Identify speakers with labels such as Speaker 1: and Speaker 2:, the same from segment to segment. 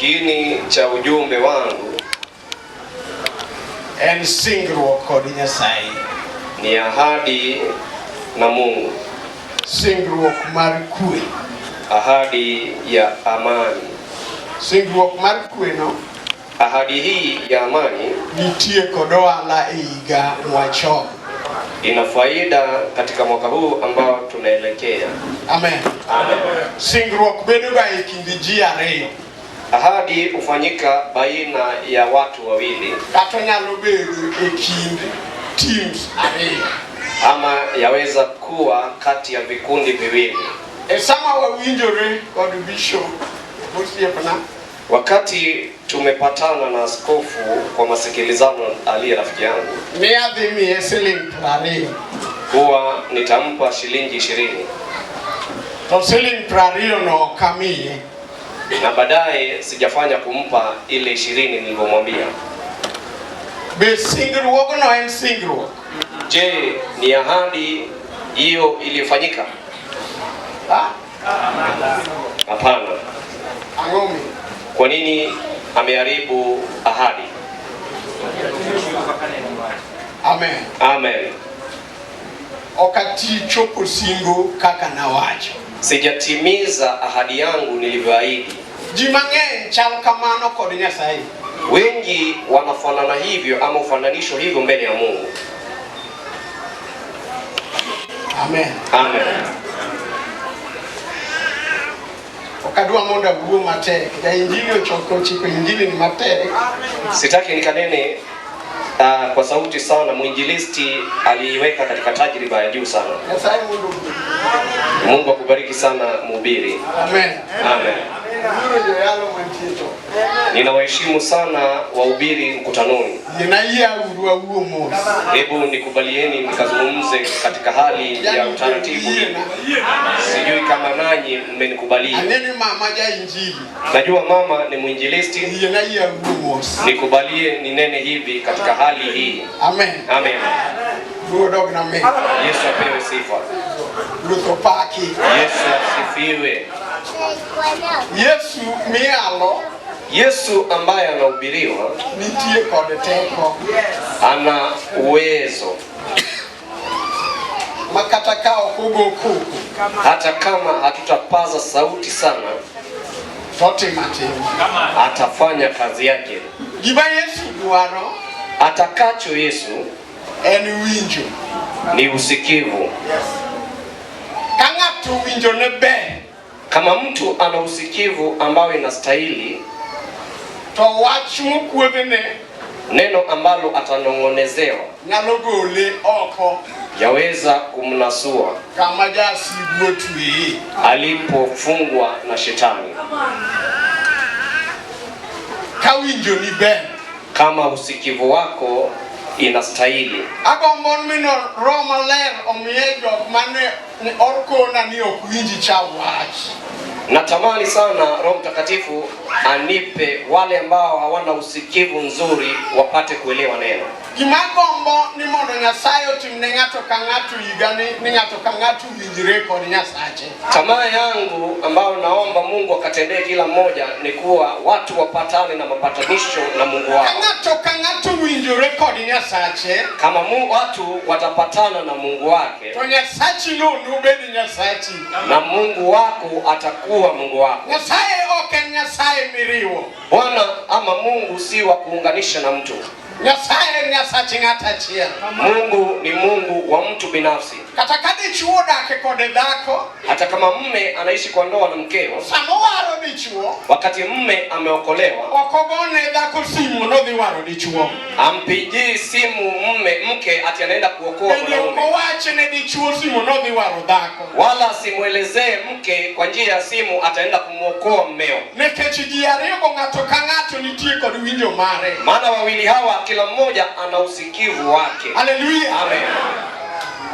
Speaker 1: Kiini cha ujumbe wangu
Speaker 2: en singruok kod Nyasaye.
Speaker 1: Ni ahadi na Mungu.
Speaker 2: Singruok mar kwe.
Speaker 1: Ahadi ya amani.
Speaker 2: Singruok mar kwe no.
Speaker 1: Ahadi hii ya amani
Speaker 2: nitie kod ohala e higa mwacho.
Speaker 1: Ina faida katika mwaka huu ambao tunaelekea.
Speaker 2: Amen.
Speaker 1: Amen.
Speaker 2: Singruok bedo ga e kind ji ariyo.
Speaker 1: Ahadi hufanyika baina ya watu wawili.
Speaker 2: Kata nyalo bedo e kind teams ariyo.
Speaker 1: Ama yaweza kuwa kati ya vikundi viwili.
Speaker 2: Sama wawinjore kod bishop mosiepna.
Speaker 1: Wakati tumepatana na askofu kwa masikilizano aliye rafiki yangu,
Speaker 2: niadhimie shilingi 20.
Speaker 1: huwa nitampa shilingi 20.
Speaker 2: To shilingi 20 no kamie.
Speaker 1: Na baadaye sijafanya kumpa ile 20 nilivyomwambia.
Speaker 2: Be singruok no en singruok.
Speaker 1: Je, ni ahadi hiyo ilifanyika? Hapana.
Speaker 2: Angomi.
Speaker 1: Kwa nini ameharibu ahadi?
Speaker 2: Amen.
Speaker 1: Amen.
Speaker 2: Okati chopo singo kaka nawacho.
Speaker 1: Sijatimiza ahadi yangu nilivyoahidi.
Speaker 2: Ji mang'eny chal kamano kod Nyasaye.
Speaker 1: Wengi wanafanana hivyo ama ufananisho hivyo mbele ya Mungu.
Speaker 2: Amen.
Speaker 1: Amen.
Speaker 2: Okadwa monda buo matek. Ya injili ochoko chiko injili ni matek.
Speaker 1: Sitaki nikanene kwa sauti sana. Mwinjilisti aliiweka katika tajriba ya juu sana.
Speaker 2: Nyasaye mundu.
Speaker 1: Mungu akubariki sana mhubiri.
Speaker 2: Amen.
Speaker 1: Amen. Ninawaheshimu sana wahubiri mkutanoni. Hebu nikubalieni nikazungumze katika hali ya utaratibu. Sijui kama nanyi mmenikubalia. Najua mama ni mwinjilisti. Nikubalie ninene hivi katika hali hii.
Speaker 2: Amen.
Speaker 1: Amen. Yesu apewe sifa. Yesu asifiwe.
Speaker 2: Yesu mialo.
Speaker 1: Yesu ambaye anahubiriwa
Speaker 2: nitie kod teko.
Speaker 1: Ana uwezo.
Speaker 2: Makata kao kugo kuku.
Speaker 1: Hata kama hatutapaza sauti sana, atafanya kazi yake.
Speaker 2: Giba Yesu duaro.
Speaker 1: Atakacho Yesu
Speaker 2: en winjo.
Speaker 1: Ni usikivu.
Speaker 2: Kang'ato winjo ne be.
Speaker 1: Kama mtu ana usikivu ambao inastahili,
Speaker 2: to wach mokuodhene,
Speaker 1: neno ambalo atanong'onezewa,
Speaker 2: nyalo gole oko,
Speaker 1: yaweza kumnasua
Speaker 2: kama jasigu otwe,
Speaker 1: alipofungwa na shetani.
Speaker 2: Kawinjo ni ben.
Speaker 1: Kama usikivu wako inastahili.
Speaker 2: Agombon mino Roma ler omiejo mane ni orkona ni okwinji cha wach.
Speaker 1: Natamani sana Roho Mtakatifu anipe wale ambao hawana usikivu nzuri wapate kuelewa neno.
Speaker 2: Gimagombo ni mondo Nyasaye otimne ng'ato ka ng'ato igani ni ng'ato ka ng'ato winjre kod Nyasache.
Speaker 1: Tamaa yangu ambao naomba Mungu akatendee kila mmoja ni kuwa watu wapatane na mapatanisho na Mungu wao.
Speaker 2: Ng'ato ka ng'ato winjre kod Nyasache.
Speaker 1: Kama watu watapatana na Mungu wake,
Speaker 2: to Nyasachi no nobedi Nyasachi.
Speaker 1: Na Mungu wako atakuwa Mungu wako.
Speaker 2: Nyasaye ok Nyasaye miriwo.
Speaker 1: Bwana ama Mungu si wa kuunganisha na mtu.
Speaker 2: Nyasaye Nyasachi ng'ata chiel.
Speaker 1: Mungu ni Mungu wa mtu binafsi.
Speaker 2: Kata dichuo dake kod dhako,
Speaker 1: hata kama mume anaishi kwa ndoa na mkeo,
Speaker 2: samowaro dichuo,
Speaker 1: wakati mume ameokolewa,
Speaker 2: okogone dhako simu no dhi waro dichuo.
Speaker 1: Ampigi simu mke ati anaenda kuokoa mwanaume.
Speaker 2: Owache ne dichuo simu no dhi waro dhako.
Speaker 1: Wala simuelezee mke kwa njia ya simu ataenda kumuokoa mmeo.
Speaker 2: Nekech ji ariyo go ng'ato ka ng'ato nitie kod winjo mare.
Speaker 1: Maana wawili hawa kila mmoja ana usikivu wake.
Speaker 2: Haleluya.
Speaker 1: Amen.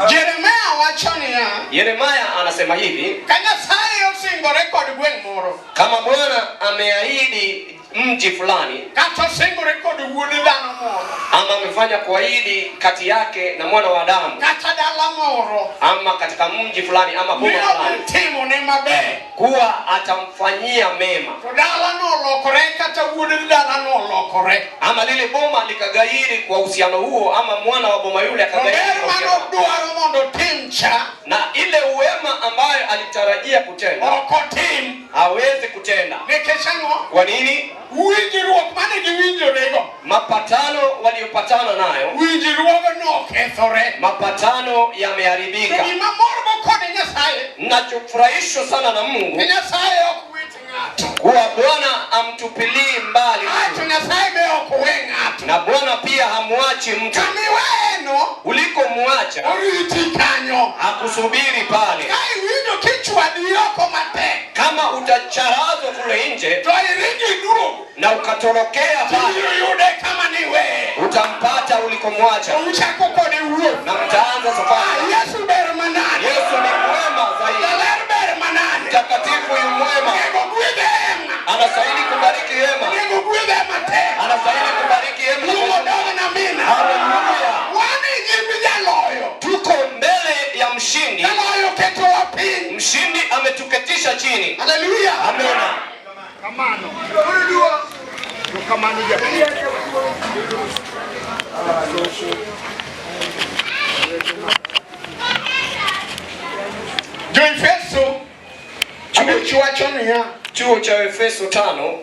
Speaker 2: Jeremia wachonia.
Speaker 1: Yeremia anasema hivi.
Speaker 2: Kanyasaye osingore kod gweng' moro.
Speaker 1: Kama Bwana ameahidi mji fulani,
Speaker 2: kata singore kod wuod dhano moro,
Speaker 1: ama amefanya kuahidi kati yake na mwana wa Adamu,
Speaker 2: kata dala moro,
Speaker 1: ama katika mji fulani ama boma fulani,
Speaker 2: timo ne maber,
Speaker 1: kuwa atamfanyia mema,
Speaker 2: to dala no lokore kata wuod dala no lokore,
Speaker 1: ama lile boma likagairi kwa uhusiano huo, ama mwana wa boma yule akagairi kwa uhusiano,
Speaker 2: dwaro mondo timcha,
Speaker 1: na ile uwema ambayo alitarajia kutenda
Speaker 2: okotim,
Speaker 1: hawezi kutenda.
Speaker 2: Nikechango,
Speaker 1: Kwa nini?
Speaker 2: winjruok mane giwinjorego,
Speaker 1: Mapatano waliopatana nayo,
Speaker 2: winjruogo nokethore,
Speaker 1: mapatano yameharibika.
Speaker 2: gima morgo kod Nyasaye,
Speaker 1: Ninachofurahishwa sana na Mungu,
Speaker 2: Nyasaye ok wit ng'ato,
Speaker 1: kuwa Bwana amtupilii mbali
Speaker 2: to Nyasaye be ok we ng'ato,
Speaker 1: na Bwana pia hamwachi mtu.
Speaker 2: kamiweno
Speaker 1: Ulikomwacha
Speaker 2: oriti kanyo,
Speaker 1: hakusubiri pale.
Speaker 2: kai winjo kichwadi oko matek,
Speaker 1: Kama utacharazwa kule nje
Speaker 2: to iringi duogo,
Speaker 1: na ukatorokea pale,
Speaker 2: yude kama ni we,
Speaker 1: utampata ulikomwacha
Speaker 2: uchako kode wuoth,
Speaker 1: na mtaanza safari.
Speaker 2: Yesu ber manade,
Speaker 1: Yesu ni mwema zaidi,
Speaker 2: ler ber manade,
Speaker 1: mtakatifu yu mwema,
Speaker 2: nego gwedhe ema,
Speaker 1: anastahili kubariki hema,
Speaker 2: nego gwedhe matek,
Speaker 1: anastahili kubariki hema.
Speaker 2: lumodogo na mina,
Speaker 1: Haleluya!
Speaker 2: wani nyimbi jaloyo,
Speaker 1: Tuko mbele ya mshindi.
Speaker 2: jaloyo keto wapiny,
Speaker 1: Mshindi ametuketisha chini.
Speaker 2: haleluya,
Speaker 1: Amina.
Speaker 3: Kamano. Unajua? Kamano ya.
Speaker 2: Jo-Efeso wacho niya,
Speaker 1: Chuo cha Efeso 5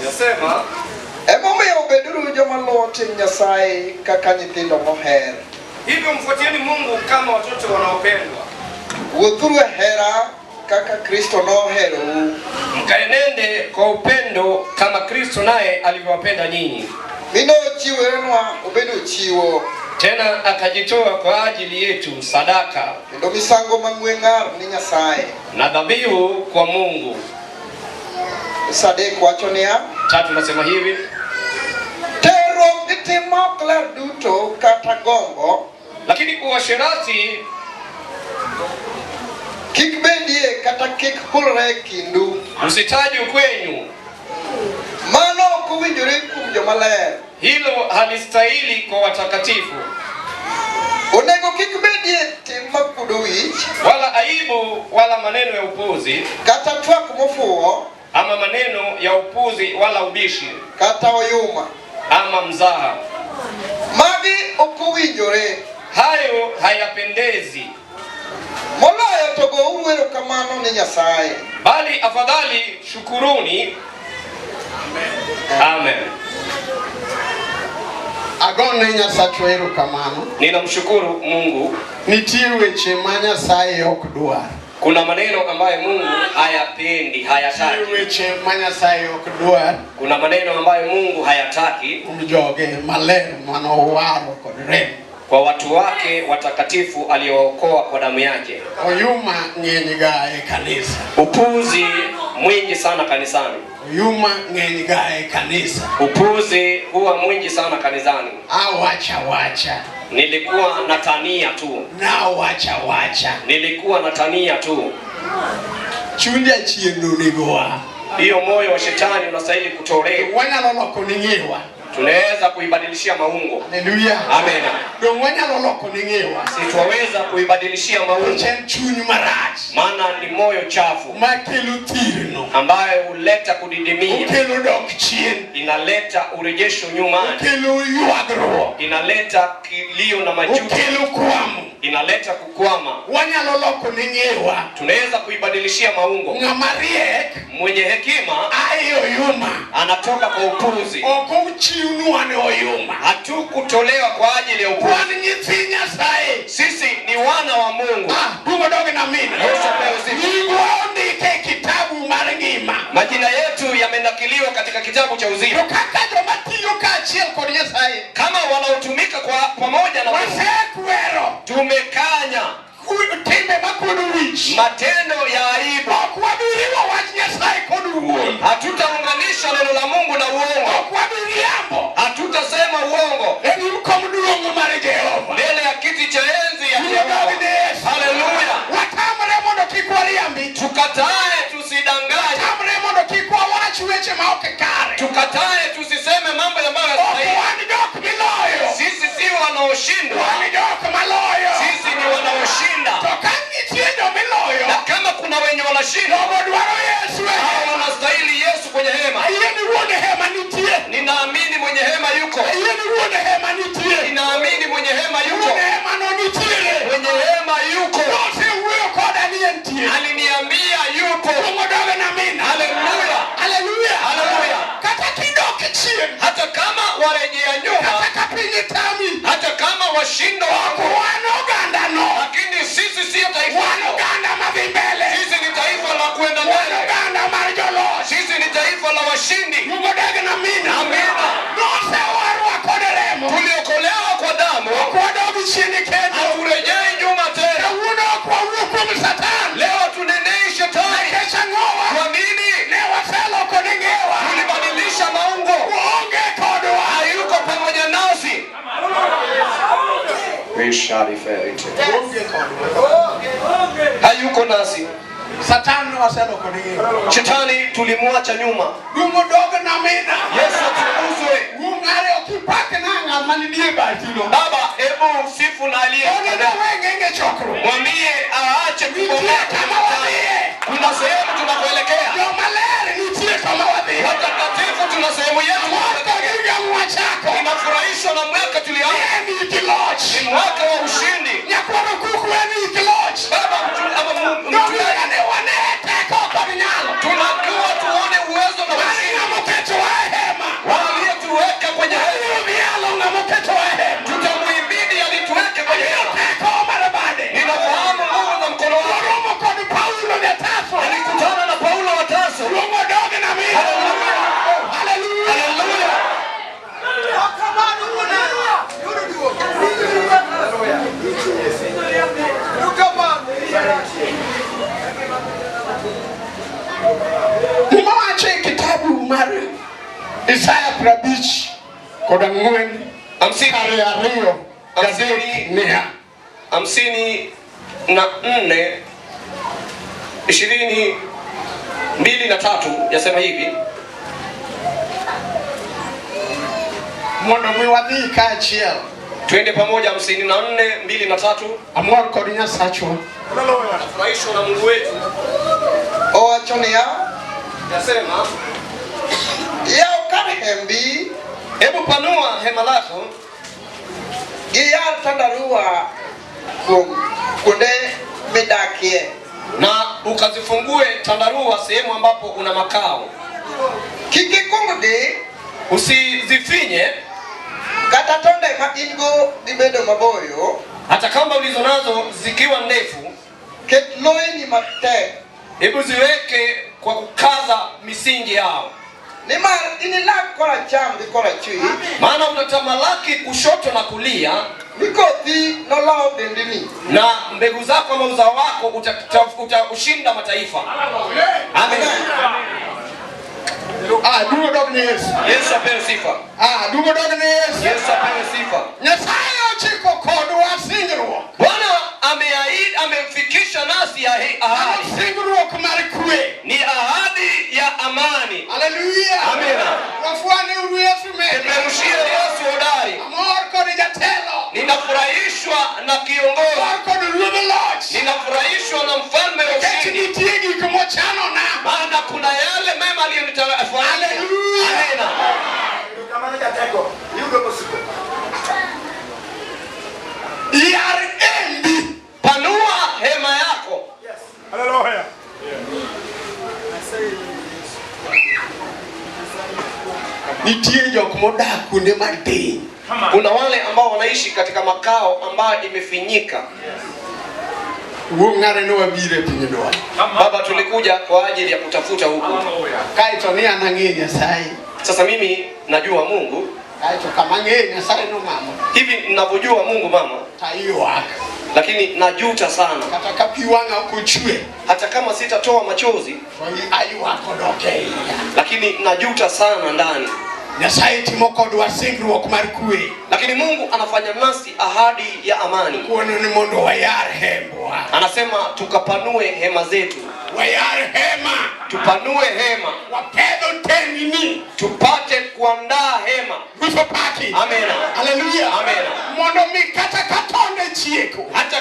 Speaker 1: yasema,
Speaker 4: Emomiyo beduru joma luwo tim Nyasaye kaka nyithindo moher.
Speaker 1: hivyo mfuatieni Mungu kama watoto wanaopendwa.
Speaker 4: Wuothuru e hera kaka Kristo noherou.
Speaker 1: Mkaenende kwa upendo kama Kristo naye alivyowapenda nyinyi.
Speaker 4: Mino chiwerenwa obedo chiwo.
Speaker 1: Tena akajitoa kwa ajili yetu sadaka
Speaker 4: Kendo misango mang'we ng'ar ni Nyasaye.
Speaker 1: na dhabihu kwa Mungu.
Speaker 4: Sadek wacho niya,
Speaker 1: 3 nasema hivi,
Speaker 4: terruok gi tim ma ok ler duto kata gombo
Speaker 1: lakini uasherati
Speaker 4: kik bedie kata kik hulre e kindu.
Speaker 1: usitajwe kwenyu.
Speaker 4: Mano ok owinjore kuom joma ler.
Speaker 1: Hilo halistahili kwa watakatifu.
Speaker 4: Onego kik bedie tim makudo wich
Speaker 1: Wala aibu wala maneno ya upuzi,
Speaker 4: kata twak mofuwo
Speaker 1: ama maneno ya upuzi wala ubishi
Speaker 4: kata oyuma.
Speaker 1: ama mzaha.
Speaker 4: Magi ok owinjore.
Speaker 1: Hayo hayapendezi,
Speaker 4: Moloyo to gouru erokamano ni Nyasaye.
Speaker 1: bali afadhali shukuruni. Amen.
Speaker 2: agone Nyasacho erokamano,
Speaker 1: Ninamshukuru Mungu.
Speaker 2: nitie weche ma Nyasaye ok dwar,
Speaker 1: Kuna maneno ambayo Mungu hayapendi, hayataki.
Speaker 2: nitie weche ma Nyasaye ok dwar,
Speaker 1: Kuna maneno ambayo Mungu hayataki
Speaker 2: joge maler manowaro kod remo.
Speaker 1: kwa watu wake watakatifu aliyookoa kwa damu yake.
Speaker 2: Oyuma ng'eny ga e kanisa,
Speaker 1: Upuzi mwingi sana kanisani.
Speaker 2: oyuma ng'eny ga e kanisa,
Speaker 1: Upuzi huwa mwingi sana kanisani.
Speaker 2: awacha wacha,
Speaker 1: Nilikuwa natania tu.
Speaker 2: na wacha wacha,
Speaker 1: Nilikuwa natania tu.
Speaker 2: chunya chieno nigowa,
Speaker 1: Hiyo moyo wa shetani unastahili kutolewa.
Speaker 2: wanyalo loko ning'ewa,
Speaker 1: Tunaweza kuibadilishia maungo.
Speaker 2: haleluya,
Speaker 1: Amen.
Speaker 2: dong wanyalo loko ning'ewa,
Speaker 1: Situweza kuibadilishia maungo,
Speaker 2: chen chuny marach,
Speaker 1: maana ni moyo chafu
Speaker 2: makelo thirno,
Speaker 1: ambayo huleta kudidimia,
Speaker 2: okelo dok chien,
Speaker 1: inaleta urejesho nyumani,
Speaker 2: okelo ywagruok,
Speaker 1: inaleta kilio na majuto,
Speaker 2: okelo kwamo.
Speaker 1: inaleta kukwama.
Speaker 2: Wanyalo loko ning'ewa,
Speaker 1: Tunaweza kuibadilishia maungo.
Speaker 2: ng'ama riek
Speaker 1: Mwenye hekima
Speaker 2: ae oyuma,
Speaker 1: anatoka kwa upuzi.
Speaker 2: ok ochiwnwa ne oyuma.
Speaker 1: Hatukutolewa kwa ajili ya upuzi.
Speaker 2: Wan nyithi Nyasaye,
Speaker 1: Sisi ni wana wa Mungu.
Speaker 2: dugo doge na mina,
Speaker 1: Yesu apewe sifa.
Speaker 2: nyingwa ondike e kitabu mar ngima,
Speaker 1: Majina yetu yamenakiliwa katika kitabu cha
Speaker 2: to
Speaker 1: uzima.
Speaker 2: kaka joma tiyo kaachiel kod Nyasaye,
Speaker 1: Kama wanaotumika kwa pamoja na Mungu,
Speaker 2: wasekwero
Speaker 1: tumekanya
Speaker 2: timbe makuodo wich,
Speaker 1: matendo ya aibu.
Speaker 2: ok wabiriwo wach Nyasaye kod wuond.
Speaker 1: Hatutaunganisha neno la Mungu Tukatae tusiseme mambo ambayo hayastahili. Sisi si wanaoshindwa. Sisi ni wanaoshinda. Na kama kuna wenye wanashinda, hao wanastahili Yesu kwenye hema. Ninaamini mwenye hema yuko. Ninaamini mwenye hema yuko. Mwenye hema yuko. Aliniambia yupo. Haleluya. Haleluya. Haleluya. Hata kama warejea nyuma, hata kama washindo wako, lakini sisi sio taifa. Sisi ni taifa la kuenda mbele. Sisi ni taifa la washindi. Amina. Tuliokolewa kwa damu, haturejei nyuma tena. Leo tunenei shetani. Kwa nini? Tulibadilisha maungo. Hayuko pamoja nasi. We shall refer it. Hayuko nasi. Shetani tulimwacha nyuma. Yesu atukuzwe. Baba, hebu sifu na aliye. Mwambie aache kubomoa. Kuna sehemu tunakoelekea. Watakatifu tuna sehemu yetu. Ninafurahishwa na mwaka tulianza. Ni mwaka wa ushindi. Baba, tunakuwa tuone uwezo na ushindi. Waliotuweka kwenye tutamuhimidi alituweke kwenye ninafahamu nguvu za mkono wake. Alikutana na Paulo wa Tarso. Haleluya. Haleluya.
Speaker 2: Nimewacha kitabu mara Isaya Prabich koda ngwen 54
Speaker 1: 22:3 yasema hivi.
Speaker 2: Mondo mwiwadhi kachiel.
Speaker 1: Twende pamoja 54:2-3.
Speaker 2: Amor kod Nyasacho.
Speaker 1: Furahisho na Mungu wetu.
Speaker 4: Owachonia
Speaker 1: Yasema,
Speaker 4: yao karhembi,
Speaker 1: hebu panua hema lako.
Speaker 4: Giyar tandarua kunde midakie.
Speaker 1: Na ukazifungue tandarua sehemu ambapo una makao.
Speaker 4: Kikikungude
Speaker 1: usizifinye.
Speaker 4: Kata tonde ka ingo dibedo maboyo.
Speaker 1: Hata kama ulizo nazo zikiwa ndefu,
Speaker 4: ketloini mate.
Speaker 1: Hebu ziweke kwa kukaza misingi yao.
Speaker 4: Nima inilak kora cham di kora chui.
Speaker 1: Maana utatamalaki kushoto na kulia.
Speaker 4: Nikothi no lao dendini.
Speaker 1: Na mbegu zako ama uzao wako utashinda mataifa. Amen.
Speaker 2: Dungo dog ni Yesu.
Speaker 1: Yesu apewe sifa.
Speaker 2: Dungo dog ni Yesu.
Speaker 1: Yesu apewe sifa.
Speaker 2: Nyasaye ochiko kodwa singruok.
Speaker 1: Bwana ameahidi, amefikisha nasi ahadi.
Speaker 2: Singruok mar kwe.
Speaker 1: Ni ahadi ya amani.
Speaker 2: Haleluya.
Speaker 1: Amina.
Speaker 2: Wafwane Yesu mimi.
Speaker 1: Tumerushia Yesu hodari.
Speaker 2: Amor kod jatelo.
Speaker 1: Ninafurahishwa na kiongozi.
Speaker 2: Amor kod ruodh loch.
Speaker 1: Ninafurahishwa na mfalme wa ushindi.
Speaker 2: Nitie gik mochano na.
Speaker 1: Maana kuna yale mema aliyonitafanyia.
Speaker 2: Haleluya.
Speaker 1: Amina.
Speaker 3: Kama jateko, yudo kosiko.
Speaker 2: Yar embi.
Speaker 1: Panua hema yako.
Speaker 3: Yes. Haleluya.
Speaker 2: Nitie jok modak kuonde matin.
Speaker 1: Kuna wale ambao wanaishi katika makao ambayo imefinyika.
Speaker 2: Ngare no wabire pinyedoa.
Speaker 1: Baba, tulikuja kwa ajili ya kutafuta huku.
Speaker 2: Kaito ni anang'enya sai.
Speaker 1: Sasa mimi najua Mungu.
Speaker 2: Kaito kama ng'enya sai no mama.
Speaker 1: Hivi ninavyojua Mungu mama.
Speaker 2: Taiwaka.
Speaker 1: Lakini najuta sana.
Speaker 2: Kata kapiwanga kuchwe.
Speaker 1: Hata kama sitatoa machozi.
Speaker 2: Aiwako doke.
Speaker 1: Lakini najuta sana ndani.
Speaker 2: Nyasaye timo kodwa singruok mar kwe.
Speaker 1: Lakini Mungu anafanya nasi ahadi ya amani.
Speaker 2: Kuono ni mondo wayar hembwa.
Speaker 1: Anasema tukapanue hema zetu.
Speaker 2: wayare hema,
Speaker 1: tupanue hema,
Speaker 2: wapedho tenini,
Speaker 1: tupate kuandaa hema.
Speaker 2: Wiso paki.
Speaker 1: Amen.
Speaker 2: Hallelujah.
Speaker 1: Amen.
Speaker 2: Mondo mi kata katonde chieko.
Speaker 1: Hata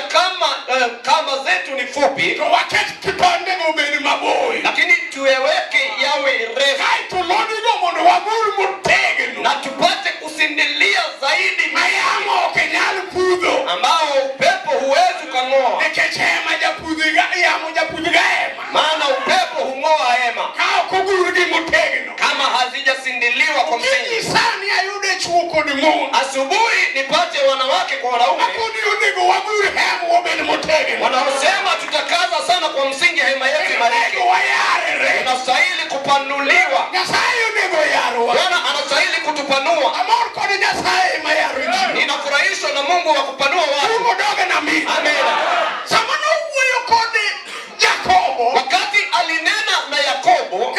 Speaker 1: kama zetu ni fupi,
Speaker 2: to waket kitonde ngobeni maboi,
Speaker 1: lakini tuweke yawe refu.
Speaker 2: Kai tuloni go mondo waguru mutegeno,
Speaker 1: na tupate kusindilia zaidi
Speaker 2: mayamo kenyal pudho,
Speaker 1: ambao upepo huwezi kung'oa.
Speaker 2: Nikechema japudhiga yamo japudhiga hema,
Speaker 1: maana upepo hung'oa hema
Speaker 2: kao kuguru gi mutegeno,
Speaker 1: kama hazijasindiliwa kwa msingi.
Speaker 2: Sani ayude chuko ni mon,
Speaker 1: asubuhi nipate wanawake kwa wanaume
Speaker 2: akuni unigo waguru hema wabeni mutegeno,
Speaker 1: wanaosema tutakaza sana kwa msingi hema yetu imarike. Tunastahili kupanuliwa. Bwana anastahili kutupanua. Ninafurahishwa na Mungu wa kupanua watu. Amen. Wakati alinena na Yakobo,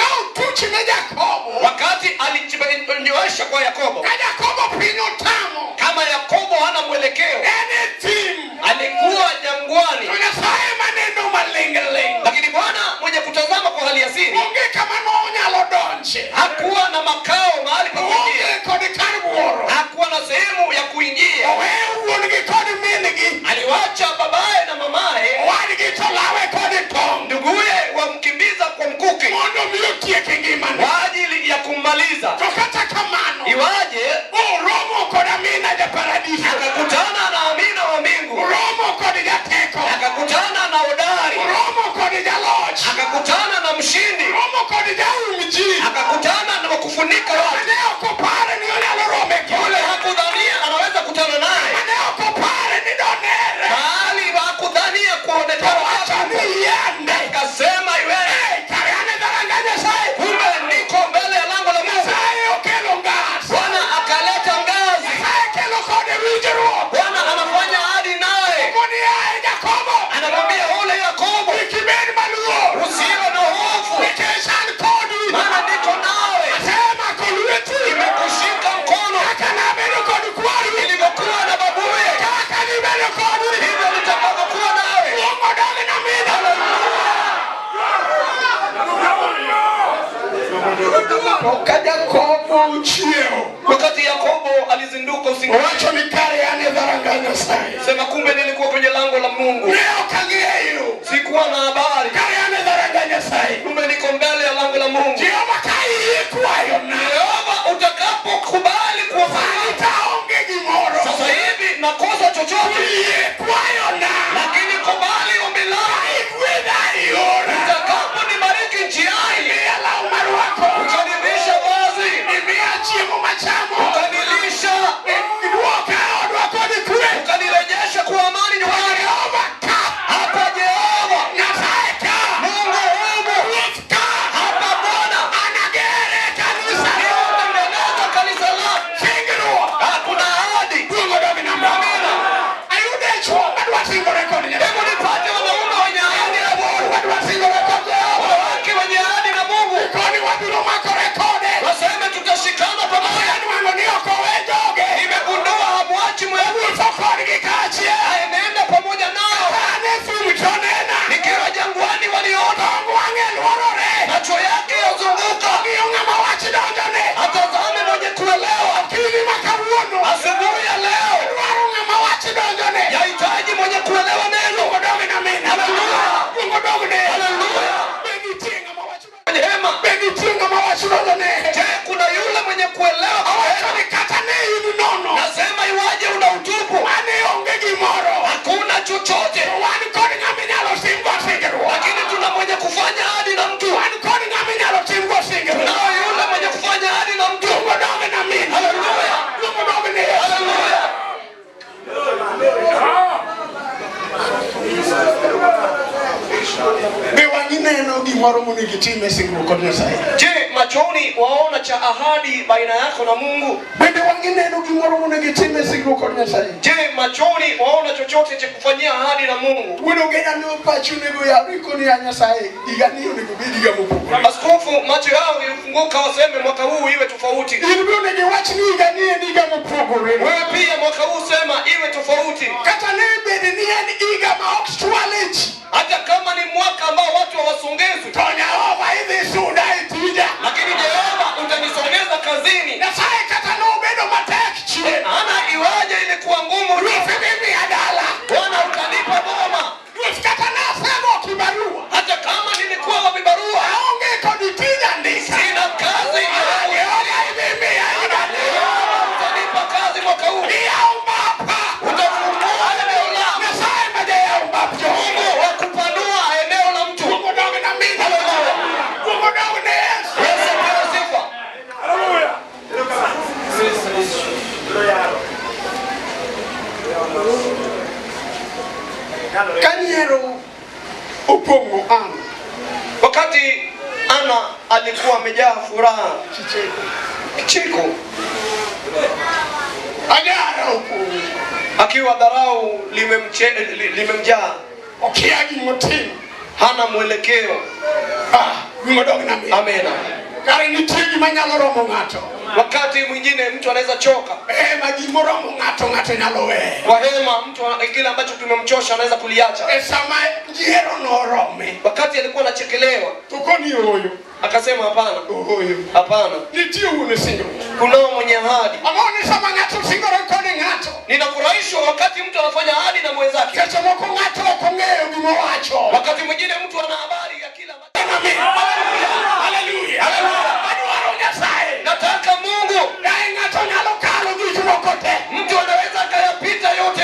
Speaker 1: wakati alijinyoosha kwa Yakobo, kama Yakobo hana mwelekeo, alikuwa jangwani, lakini Bwana mwenye kutazama kwa hali ya siri hakuwa na makao mahali pa kuingia, hakuwa na sehemu ya kuingia. Aliwacha babaye na mamaye, nduguye wamkimbiza kwa mkuki kwa ajili ya kummaliza. Iwaje akakutana na Amina wa mbingu, akakutana na hodari, akakutana na mshindi, akakutana na wakufunika watu. Yule hakudhania anaweza kutana naye, mahali hakudhania kuonekana watu, akasema iwe kumbe niko mbele ya lango la Mungu. Bwana akaleta ngazi. Bwana anafanya ahadi naye, anamwambia ule Yakobo, usiwe na hofu, maana niko nawe. Nimekushika mkono nilivyokuwa na babuye, hivyo nitakavyokuwa nawe. Wakati Yakobo alizinduka usingizi, sema kumbe nilikuwa kwenye lango la Mungu. Sikuwa na habari. Kumbe niko mbele ya lango la Mungu. Yehova utakapokubali kuwafanya, sasa hivi nakosa chochote, lakini kubali ombi langu. Utakaponibariki njiani, ukanilisha vazi, ukanilisha, ukanirejesha kwa amani nyumbani. Hapa Jehova Mungu hapa Bwana anatengeneza kanisa lake. Hakuna ahadi. Hebu nipate wanaume wenye ahadi na Mungu, wanawake wenye ahadi na Mungu, waseme tutashikana pamoja. Nimegundua hamwachi mwevu, aenenda pamoja nao. Nikiwa jangwani waliona, macho yake yazunguka, atazame mwenye kuelewa. Asubuhi ya leo yahitaji mwenye kuelewa neno. Je, kuna yule mwenye kuelewa? Nasema iwaje una utupu, hakuna chochote, lakini tuna mwenye kufanya hadi na mtu. Tunao yule mwenye kufanya hadi na mtu. Haleluya. Haleluya. Je, machoni waona cha ahadi baina yako na Mungu? Je, machoni waona chochote cha kufanyia ahadi na Mungu? Askofu, macho yao ilifunguka waseme mwaka huu iwe tofauti. Wewe pia mwaka huu sema iwe tofauti. hata kama ni mwaka ambao watu hawasongezwi,
Speaker 2: Tonya Jehova hivi sudai tija.
Speaker 1: lakini Jehova utanisongeza kazini.
Speaker 2: Na sai kata no bedo matek chien.
Speaker 1: Ana iwaje ilikuwa ngumu,
Speaker 2: Mimi adala.
Speaker 1: Bwana utanipa boma.
Speaker 2: Kata na sema kibarua.
Speaker 1: Hata kama nilikuwa wa vibarua,
Speaker 2: Aonge kodi tija ndika.
Speaker 1: sina kazi. Utanipa kazi mwaka huu. Utafungua eneo langu. Mungu wa kupanua eneo la mtu. Yesu apewe sifa.
Speaker 3: Haleluya.
Speaker 2: Kanyero upongo Ana.
Speaker 1: Wakati Ana alikuwa amejaa furaha, kicheko,
Speaker 2: Agara upongo.
Speaker 1: akiwa dharau limemjaa,
Speaker 2: Okiagi motim.
Speaker 1: hana mwelekeo.
Speaker 2: Gumodog na mi.
Speaker 1: Amena.
Speaker 2: Kare nitigi manyalo romo ngato.
Speaker 1: Wakati mwingine mtu anaweza choka.
Speaker 2: Magimoromo ngato nyalo we.
Speaker 1: Kwa hema mtu kile ambacho kimemchosha anaweza kuliacha.
Speaker 2: Sama jiero no rome.
Speaker 1: Wakati alikuwa anachekelewa,
Speaker 2: Tukoni oyo.
Speaker 1: akasema hapana.
Speaker 2: Oyo.
Speaker 1: Hapana.
Speaker 2: Nitio une singo.
Speaker 1: Kunao mwenye ahadi.
Speaker 2: Amoni sama ngato singo kone ngato.
Speaker 1: Ninafurahishwa wakati mtu anafanya ahadi na mwenzake.
Speaker 2: Kecho moko ngato okongeo gimowacho.
Speaker 1: Wakati mwingine mtu ana habari ya kila
Speaker 2: Haleluya. Adwaro Nyasaye.
Speaker 1: nataka Mungu.
Speaker 2: Dai ngato nyalo kalo gik moko te.
Speaker 1: Mtu anaweza akayapita yote.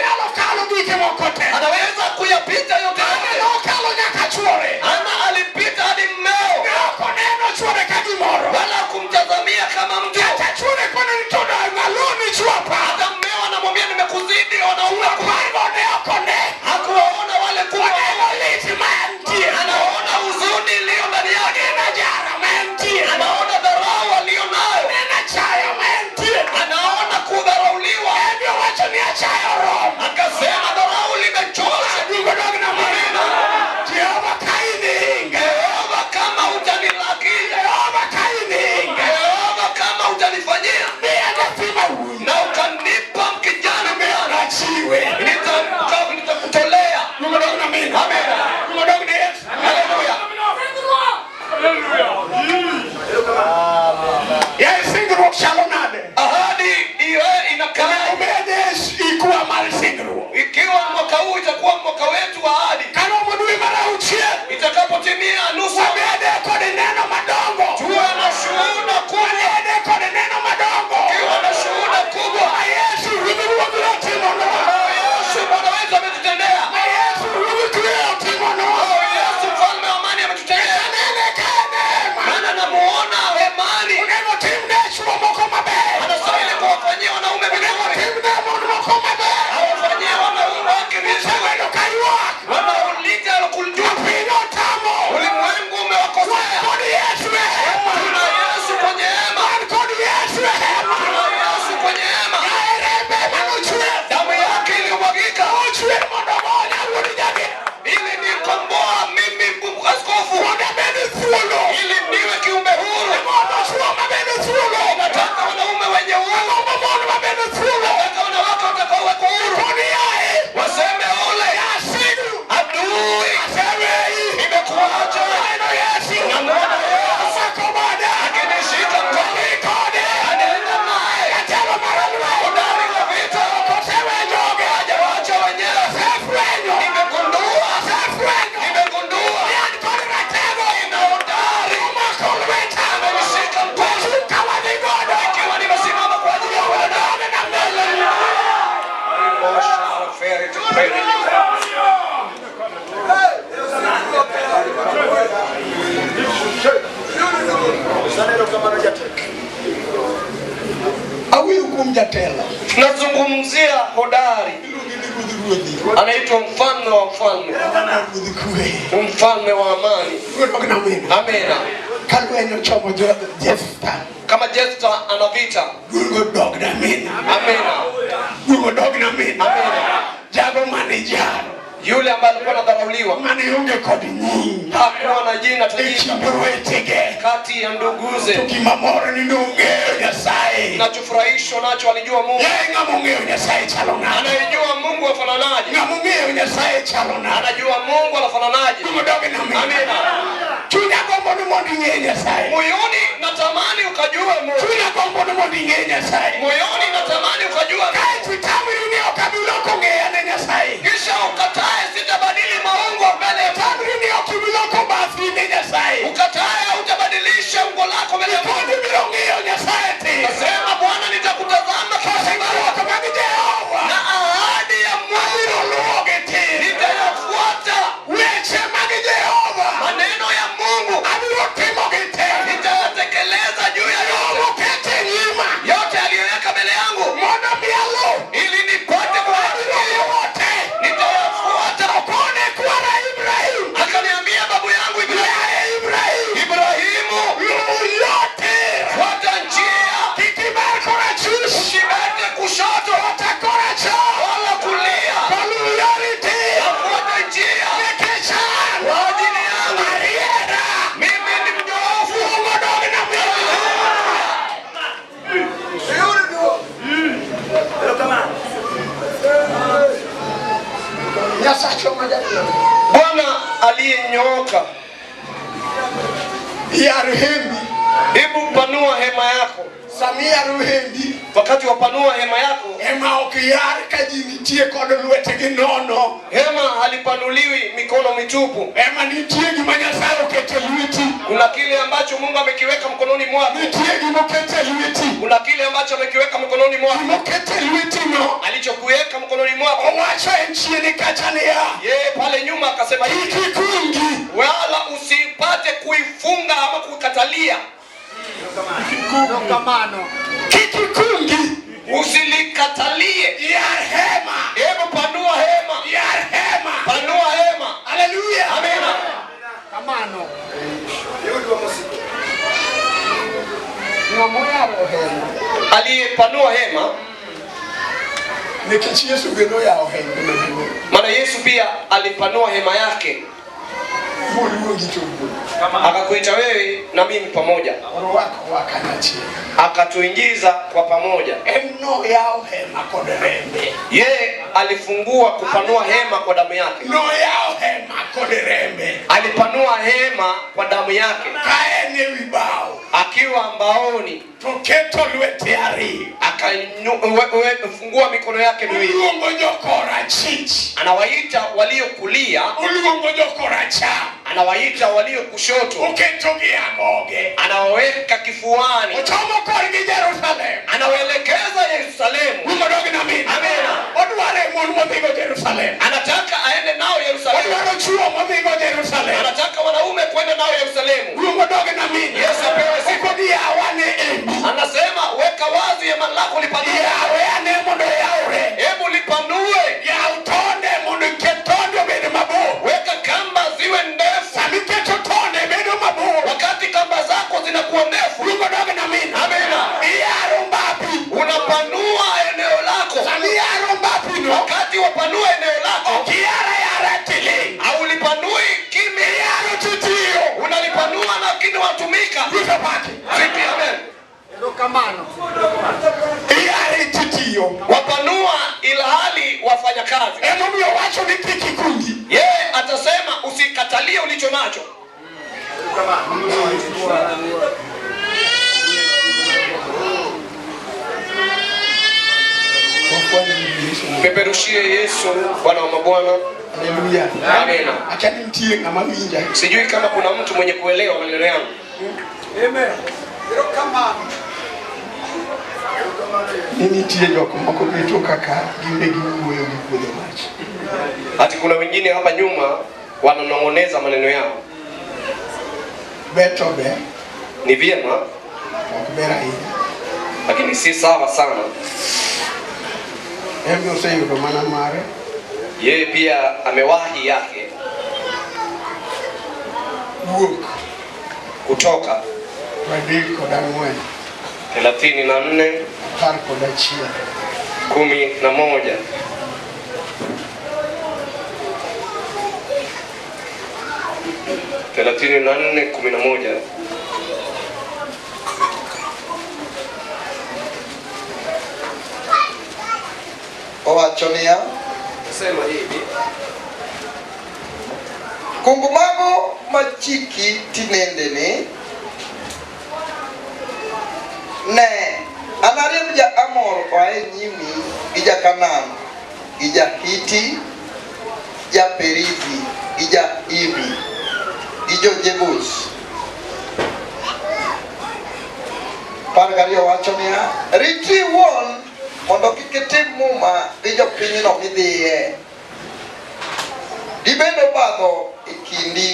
Speaker 2: Nyalo kalo gik moko te.
Speaker 1: Anaweza kuyapita yote.
Speaker 2: Nyalo kalo nyaka chuore.
Speaker 1: Ana alipita hadi mmeo.
Speaker 2: Nyako neno chuore kagimoro.
Speaker 1: Wala kumtazamia kama mtu.
Speaker 2: Kata chuore kone nitoda ngaloni chuapa.
Speaker 1: Hata mmeo anamwambia nimekuzidi wanaume.
Speaker 2: Kumbone okone.
Speaker 1: Hakuwaona wale kubwa.
Speaker 2: Wanelo liti mantie.
Speaker 1: Anaona huzuni iliyo ndani yake.
Speaker 2: Najara mantie.
Speaker 1: Anaona dharau aliyo nayo.
Speaker 2: Nena chaya mantie.
Speaker 1: Anaona kudharauliwa.
Speaker 2: Ebyo wacho ni achayo roho.
Speaker 1: Akasema dharau limechosha.
Speaker 2: Gumodog na mi. Jehova kaidinga.
Speaker 1: Yehova kama utanilaki.
Speaker 2: Jehova kaidinga.
Speaker 1: Yehova kama utanifanyia.
Speaker 2: Mia nasima ui.
Speaker 1: Na ukanipa kijana mwana.
Speaker 2: Nachiwe.
Speaker 1: Nitakutolea.
Speaker 2: Gumodog na mi.
Speaker 1: Amen.
Speaker 2: Gumodog na Yesu.
Speaker 1: Haleluya.
Speaker 2: Ya singruok chalo nade.
Speaker 1: Ahadi hiyo inakaa.
Speaker 2: Umede ikuwa mal singruok.
Speaker 1: Ikiwa mwaka huu itakuwa mwaka wetu wa ahadi.
Speaker 2: Kano mwadui mara uchie.
Speaker 1: Itakapotimia nusu.
Speaker 2: Wabede kode neno madongo.
Speaker 1: Tuwe na shuhuda kubwa.
Speaker 2: Wabede kode neno madongo.
Speaker 1: Tuwe na shuhuda kubwa.
Speaker 2: Yesu rubiruwa bila timono.
Speaker 1: Yesu Bwana wetu ametutendea.
Speaker 2: Yesu rubiruwa timono.
Speaker 1: Yesu mfalme wa amani ametutendea.
Speaker 2: Nene kane.
Speaker 1: Maana namuona hemani.
Speaker 2: Unemo timne chuo moko mabe.
Speaker 1: Anastahili kuwafanyia wanaume vizuri.
Speaker 2: Timne moko mabe.
Speaker 1: Awafanyie wanaume wake vizuri.
Speaker 2: Weno kaiwa.
Speaker 1: Wanaolita kulijua.
Speaker 2: Pino tamo.
Speaker 1: Ulimwengu umewakosea.
Speaker 2: Kodi Yesu hema.
Speaker 1: Tuna Yesu kwenye hema.
Speaker 2: Kodi Yesu hema.
Speaker 1: Tuna Yesu kwenye hema.
Speaker 2: Erebe manuchwe.
Speaker 1: Damu yake iliyomwagika.
Speaker 2: Uchwe mondomonya wudi jage.
Speaker 1: Ili nikomboa mimi askofu.
Speaker 2: Wabede thulo.
Speaker 1: Ili niwe kiumbe huru.
Speaker 2: Mondo chuo mabede thulo.
Speaker 1: Nataka wanaume wenye uhuru.
Speaker 2: Mondo mabede thulo.
Speaker 1: Nataka wanawake watakaowekwa huru.
Speaker 2: Kodi yae.
Speaker 1: Waseme ole.
Speaker 2: Yasidu.
Speaker 1: Adui.
Speaker 2: Asemei.
Speaker 1: Nimekuacha.
Speaker 2: Neno Yesu.
Speaker 1: Namuona Yesu.
Speaker 2: Sakomoda.
Speaker 1: Akinishika mkono.
Speaker 2: Kode.
Speaker 1: Anaenda naye.
Speaker 2: Katelo maralwe.
Speaker 1: Hodari kwa vita.
Speaker 2: Kosewe joge.
Speaker 1: Hajawacha wenyewe.
Speaker 2: Sefwenyo.
Speaker 1: Nimegundua.
Speaker 2: Sefwenyo.
Speaker 1: Nimegundua.
Speaker 2: Yan kodi ratego.
Speaker 1: Ina hodari.
Speaker 2: Umakolweta.
Speaker 1: Amenishika mkono.
Speaker 2: Kawa vigodo.
Speaker 1: Ikiwa nimesimama kwa ajili ya wanadamu.
Speaker 2: Na mbele. Awiru kumjatela.
Speaker 1: Tunazungumzia hodari. Anaitwa mfalme wa mfalme. Mfalme wa amani. Amena.
Speaker 2: Kalwenyo chomo Jefta.
Speaker 1: Kama Jefta ana vita.
Speaker 2: Gurgodog na mina.
Speaker 1: Amena.
Speaker 2: Gurgodog na mina.
Speaker 1: Amena.
Speaker 2: Jago manijaro.
Speaker 1: Yule ambaye alikuwa anadharauliwa.
Speaker 2: Mani yunge kodi nyingi.
Speaker 1: Hakuwa na jina tajika.
Speaker 2: Ekimbo wetege.
Speaker 1: Kati ya nduguze.
Speaker 2: Tukimamoro ni nunge Nyasaye.
Speaker 1: Kinachofurahishwa nacho alijua Mungu.
Speaker 2: Yeye ng'amongeo Nyasaye chalo nade.
Speaker 1: Anajua Mungu afananaje.
Speaker 2: Ng'amongeo Nyasaye chalo nade.
Speaker 1: Anajua Mungu anafananaje. Amina.
Speaker 2: Tunagombo ni mondo ing'e Nyasaye.
Speaker 1: Moyoni natamani ukajua Mungu.
Speaker 2: Tunagombo ni mondo ing'e Nyasaye.
Speaker 1: Moyoni natamani ukajua Mungu.
Speaker 2: Kae tutamiri ni okabilo kongea na Nyasaye.
Speaker 1: Kisha ukatae sitabadili maungo mbele ya
Speaker 2: tamiri ni okabilo kobafi na Nyasaye.
Speaker 1: Ukatae utabadilisha ungo lako mbele ya Mungu.
Speaker 2: Ng'eyo Nyasaye te.
Speaker 1: Nasema Bwana nitakutazama
Speaker 2: kama Jehova.
Speaker 1: Na ahadi ya Mungu
Speaker 2: loge te.
Speaker 1: Nitayafuata.
Speaker 2: Weche magi Jehova.
Speaker 1: Maneno ya Mungu.
Speaker 2: Amirotimo gite.
Speaker 1: Nitayatekeleza juu ya yote. Yote aliyoweka mbele yangu.
Speaker 2: Mono mialo.
Speaker 1: Ili nipate kuyafikia yote. Nitayafuata.
Speaker 2: Kone kuara Ibrahim.
Speaker 1: Akaniambia babu yangu Ibrahimu.
Speaker 2: Yote.
Speaker 1: Fuata njia.
Speaker 2: Kikibar kora chus.
Speaker 1: Usibete kushoto.
Speaker 2: Kora cho.
Speaker 1: Wala kulia.
Speaker 2: Kaluyarite.
Speaker 1: Fuata njia.
Speaker 2: Nekechan.
Speaker 1: Kwa ajili yangu.
Speaker 2: Ariera.
Speaker 1: Mimi ni mnyofu.
Speaker 2: Umodoge na mimi.
Speaker 1: Bwana aliyenyooka.
Speaker 2: Ya ruhembi.
Speaker 1: Hebu panua hema yako.
Speaker 2: Samia ruhembi.
Speaker 1: Wakati wapanua hema yako.
Speaker 2: Hema okiyari kajinitie kodo luete ginono.
Speaker 1: Hema halipanuliwi mikono mitupu.
Speaker 2: Hema nitie gima Nyasaye okete lueti.
Speaker 1: Kuna kile ambacho Mungu amekiweka mkononi mwako.
Speaker 2: Nitie gima okete lueti.
Speaker 1: Kuna kile ambacho amekiweka mkononi mwako.
Speaker 2: Gima okete lueti no.
Speaker 1: Alichokuweka mkononi mwako.
Speaker 2: Owacho enchieni kachania.
Speaker 1: Yeye pale nyuma akasema hivi.
Speaker 2: Kikungi.
Speaker 1: Wala usipate kuifunga ama kukatalia.
Speaker 2: Kamano. Kikungi.
Speaker 1: Usilikatalie.
Speaker 2: Ya hema.
Speaker 1: Hebu panua hema.
Speaker 2: Ya hema.
Speaker 1: Panua hema.
Speaker 2: Haleluya.
Speaker 1: Amina.
Speaker 2: Kamano.
Speaker 1: Aliyepanua hema.
Speaker 2: Nikichi Yesu geno ya hema.
Speaker 1: Maana Yesu pia alipanua hema yake. Akakuita wewe na mimi pamoja. Akatuingiza kwa pamoja. Yeye alifungua kupanua hema kwa damu yake. Alipanua hema kwa damu yake. Akiwa mbaoni. Akafungua mikono yake miwili. Anawaita waliokulia. Anawaita walio kushoto. Anawaweka kifuani. Anawaelekeza Yerusalemu. Amina. Anataka aende nao Yerusalemu. Anataka wanaume kwenda nao Yerusalemu. Yesu apewe sifa. Anasema weka wazi hema lako lipanue. Hebu lipanue. Weka kamba ziwe ndefu. Wakati kamba zako zinakuwa ndefu. Amina. Unapanua eneo lako. Wakati wapanua eneo lako. Au lipanui kimi. Unalipanua lakini watumika. Vipi amen. Wapanua ilhali wafanya kazi. Yeye atasema usikatalie ulicho nacho. Peperushie Yesu Bwana wa mabwana.
Speaker 2: Haleluya.
Speaker 1: Amina.
Speaker 2: Achani mtie na mawinja.
Speaker 1: Sijui kama kuna mtu mwenye kuelewa maneno yangu.
Speaker 2: Amen. Kama nini tie joko mako beto kaka gine giwe gikule machi.
Speaker 1: Ati kuna wengine hapa nyuma wananong'oneza maneno yao.
Speaker 2: Beto be.
Speaker 1: Ni vyema.
Speaker 2: Wakubera hii.
Speaker 1: Lakini si sawa sana.
Speaker 2: Hebu useme ndo maana mare.
Speaker 1: Yeye pia amewahi yake.
Speaker 2: Walk.
Speaker 1: Kutoka.
Speaker 2: Badiko damwe.
Speaker 1: 34.
Speaker 2: Parko da chia.
Speaker 1: 11. Thelathini na nne 11.
Speaker 4: owacho niya,
Speaker 1: sema hivi,
Speaker 4: kungu mago machiki tinendeni ne anariemb ja Amor oae nyimi gi ja Kanaan gi ja Hiti, ja Perizi gi ja Ivi gi jo Jebus. Pargario wacho niya, riti wuon mondo kik itim muma gi jopinyno midhiye. Dibed obadho e kindi.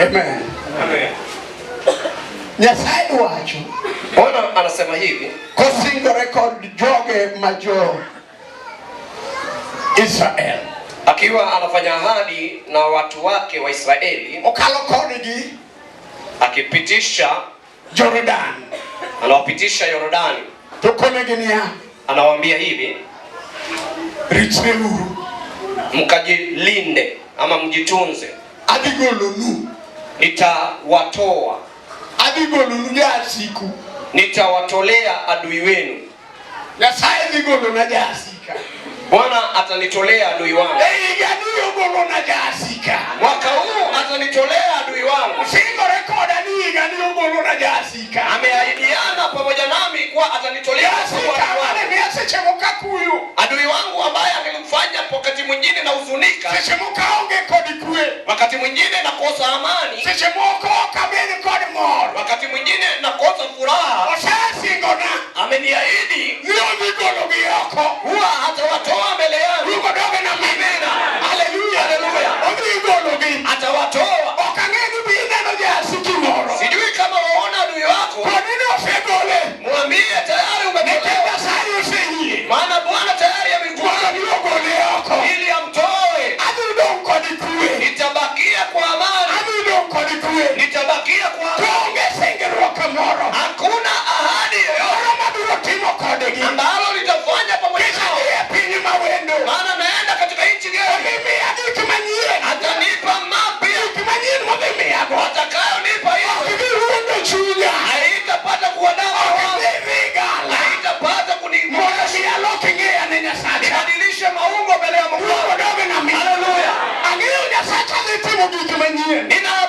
Speaker 2: Amen.
Speaker 1: amen.
Speaker 2: Nyasaye wacho
Speaker 1: Bwana anasema hivi,
Speaker 2: kosingore kod joge majo Israel,
Speaker 1: akiwa anafanya ahadi na watu wake wa Israeli,
Speaker 2: okalo kodgi
Speaker 1: akipitisha
Speaker 2: Jordan,
Speaker 1: anawapitisha Yordani,
Speaker 2: to konegi niya,
Speaker 1: anawaambia hivi,
Speaker 2: ritreuru,
Speaker 1: mkajilinde ama mjitunze,
Speaker 2: adhi golonu,
Speaker 1: nitawatoa,
Speaker 2: adhi golonu jasiku.
Speaker 1: nitawatolea adui wenu.
Speaker 2: Nyasaye dhi golona jasika.
Speaker 1: Bwana atanitolea adui wangu.
Speaker 2: Higa golona jasika.
Speaker 1: Mwaka huu atanitolea adui wangu.
Speaker 2: Singore koda ni higa golona jasika.
Speaker 1: Ameahidiana pamoja nami kwa atanitolea adui wangu. Adui wangu ambaye angemfanya wakati mwingine na huzunika, wakati mwingine nakosa amani, wakati mwingine nakosa furaha, ameniahidi huwa atawatoa mbele yangu. Amina. Haleluya. Atawatoa. Sijui kama waona adui wako, mwambie tayari umetolewa, maana Bwana tayari amekuja ili amtoe. Nitabakia kwa amani, nitabakia kwa amani. Hakuna ahadi yoyote ambalo litafanya pamoja nao, maana naenda katika nchi gani, atanipa mapya atakayonipa hiyo, haitapata kuandama wangu, haitapata nibadilishe maungo mbele ya Mungu. Haleluya. Nina